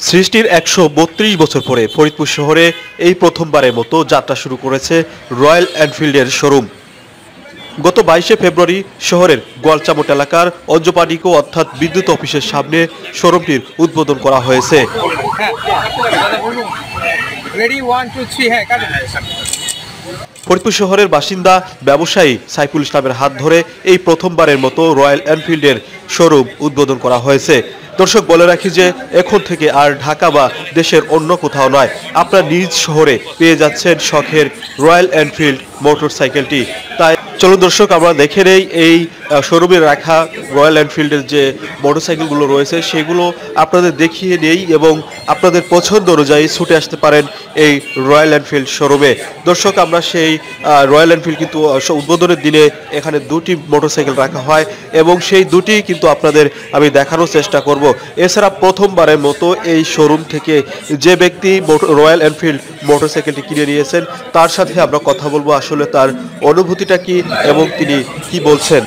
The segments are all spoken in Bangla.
সৃষ্টির ১৩২ বছর পরে ফরিদপুর শহরে এই প্রথমবারের মতো যাত্রা শুরু করেছে রয়্যাল এনফিল্ডের শোরুম। গত ২২শে ফেব্রুয়ারি শহরের গোয়ালচামট এলাকার অঞ্জপাডিকো অর্থাৎ বিদ্যুৎ অফিসের সামনে শোরুমটির উদ্বোধন করা হয়েছে। ফরিদপুর শহরের বাসিন্দা ব্যবসায়ী সাইফুল ইসলামের হাত ধরে এই প্রথমবারের মতো রয়্যাল এনফিল্ডের শোরুম উদ্বোধন করা হয়েছে। দর্শক, বলে রাখি যে এখন থেকে আর ঢাকা বা দেশের অন্য কোথাও নয়, আপনার নিজ শহরে পেয়ে যাচ্ছেন শখের রয়্যাল এনফিল্ড মোটরসাইকেলটি। তাই চলুন দর্শক, আমরা দেখে নেই এই শোরুমে রাখা রয়্যাল এনফিল্ডের যে মোটরসাইকেলগুলো রয়েছে সেগুলো আপনাদের দেখিয়ে নেই এবং আপনাদের পছন্দ অনুযায়ী ছুটে আসতে পারেন এই রয়্যাল এনফিল্ড শোরুমে। দর্শক, আমরা সেই রয়্যাল এনফিল্ড কিন্তু উদ্বোধনের দিনে এখানে দুটি মোটরসাইকেল রাখা হয় এবং সেই দুটি কিন্তু আপনাদের আমি দেখানোর চেষ্টা করব। এছাড়া প্রথমবারের মতো এই শোরুম থেকে যে ব্যক্তি রয়্যাল এনফিল্ড মোটরসাইকেলটি কিনে নিয়েছেন তার সাথে আমরা কথা বলবো, আসলে তার অনুভূতিটা কি এবং তিনি কি বলছেন।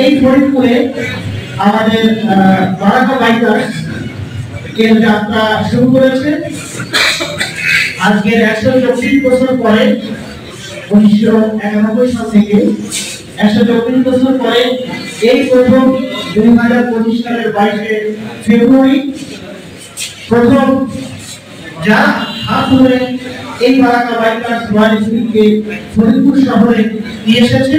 এই ফরিদপুরে আমাদের বারাকা বাইকার্স এর যাত্রা শুরু করেছে। আজকের ১২৪ বছর পরে ১৯৯১ সাল থেকে ১২৪ বছর পরে এই প্রথম ২০২৫ সালের ২২শে ফেব্রুয়ারি প্রথম যারা হাত ধরে এই বারাকা বাইকার্স রয়্যাল এনফিল্ডকে ফরিদপুর শহরে নিয়ে এসেছে।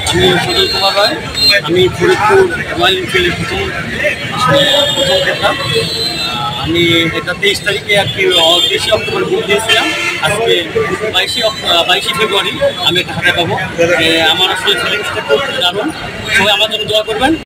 আমি সুদল কুমার রায়, আমি ফরিদপুর রয়্যাল এনফিল্ডের প্রথম ক্রেতা। আমি এটা ২৩ তারিখে আর কি ২৩ অক্টোবর বুক দিয়েছিলাম। আজকে ২২শে ফেব্রুয়ারি আমি এটা হাতে পাবো। আমার আসলে ফিলিংসটা খুব দারুণ। সবাই আমার জন্য দোয়া করবেন।